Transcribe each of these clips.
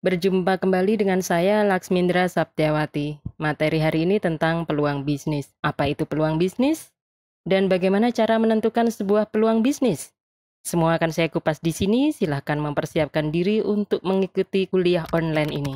Berjumpa kembali dengan saya Laksmindra Saptiawati. Materi hari ini tentang peluang bisnis. Apa itu peluang bisnis? Dan bagaimana cara menentukan sebuah peluang bisnis? Semua akan saya kupas di sini. Silahkan mempersiapkan diri untuk mengikuti kuliah online ini.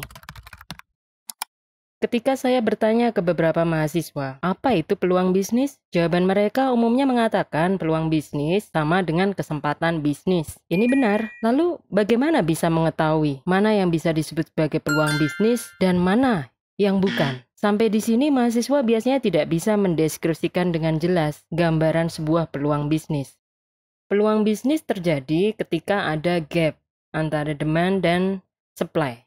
Ketika saya bertanya ke beberapa mahasiswa, apa itu peluang bisnis? Jawaban mereka umumnya mengatakan peluang bisnis sama dengan kesempatan bisnis. Ini benar. Lalu bagaimana bisa mengetahui mana yang bisa disebut sebagai peluang bisnis dan mana yang bukan? Sampai di sini mahasiswa biasanya tidak bisa mendeskripsikan dengan jelas gambaran sebuah peluang bisnis. Peluang bisnis terjadi ketika ada gap antara demand dan supply.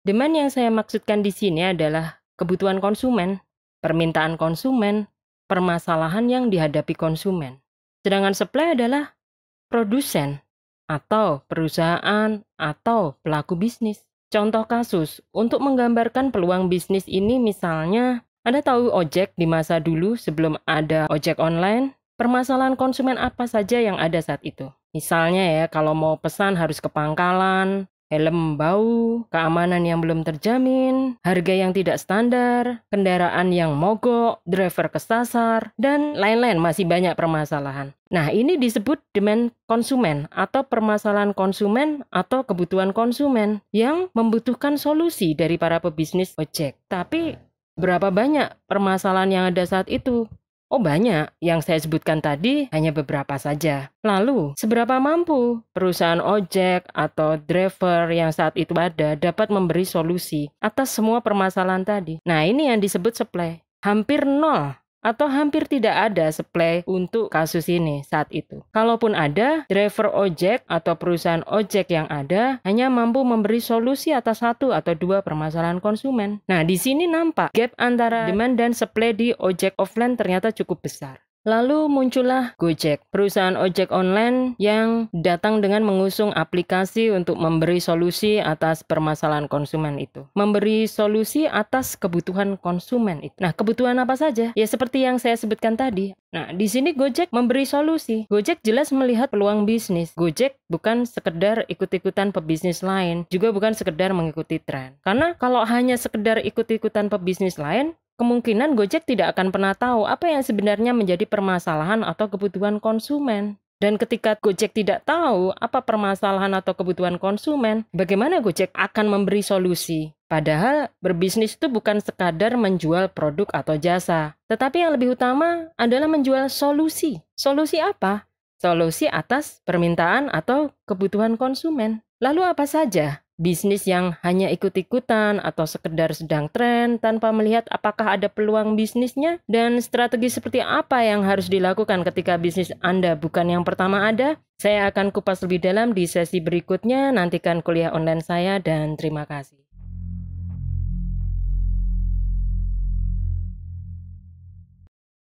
Demand yang saya maksudkan di sini adalah kebutuhan konsumen, permintaan konsumen, permasalahan yang dihadapi konsumen. Sedangkan supply adalah produsen atau perusahaan atau pelaku bisnis. Contoh kasus, untuk menggambarkan peluang bisnis ini misalnya, Anda tahu ojek di masa dulu sebelum ada ojek online? Permasalahan konsumen apa saja yang ada saat itu? Misalnya ya, kalau mau pesan harus ke pangkalan, helm bau, keamanan yang belum terjamin, harga yang tidak standar, kendaraan yang mogok, driver kesasar, dan lain-lain. Masih banyak permasalahan. Nah, ini disebut demand konsumen atau permasalahan konsumen atau kebutuhan konsumen yang membutuhkan solusi dari para pebisnis ojek. Tapi berapa banyak permasalahan yang ada saat itu? Oh banyak, yang saya sebutkan tadi hanya beberapa saja. Lalu, seberapa mampu perusahaan ojek atau driver yang saat itu ada dapat memberi solusi atas semua permasalahan tadi? Nah ini yang disebut supply. Hampir nol atau hampir tidak ada supply untuk kasus ini saat itu. Kalaupun ada, driver ojek atau perusahaan ojek yang ada hanya mampu memberi solusi atas satu atau dua permasalahan konsumen. Nah, di sini nampak gap antara demand dan supply di ojek offline ternyata cukup besar. Lalu muncullah Gojek, perusahaan ojek online yang datang dengan mengusung aplikasi untuk memberi solusi atas permasalahan konsumen itu. Memberi solusi atas kebutuhan konsumen itu. Nah, kebutuhan apa saja? Ya seperti yang saya sebutkan tadi. Nah, di sini Gojek memberi solusi. Gojek jelas melihat peluang bisnis. Gojek bukan sekedar ikut-ikutan pebisnis lain, juga bukan sekedar mengikuti tren. Karena kalau hanya sekedar ikut-ikutan pebisnis lain, kemungkinan Gojek tidak akan pernah tahu apa yang sebenarnya menjadi permasalahan atau kebutuhan konsumen. Dan ketika Gojek tidak tahu apa permasalahan atau kebutuhan konsumen, bagaimana Gojek akan memberi solusi? Padahal berbisnis itu bukan sekadar menjual produk atau jasa, tetapi yang lebih utama adalah menjual solusi. Solusi apa? Solusi atas permintaan atau kebutuhan konsumen. Lalu apa saja bisnis yang hanya ikut-ikutan atau sekedar sedang tren tanpa melihat apakah ada peluang bisnisnya dan strategi seperti apa yang harus dilakukan ketika bisnis Anda bukan yang pertama ada? Saya akan kupas lebih dalam di sesi berikutnya. Nantikan kuliah online saya dan terima kasih.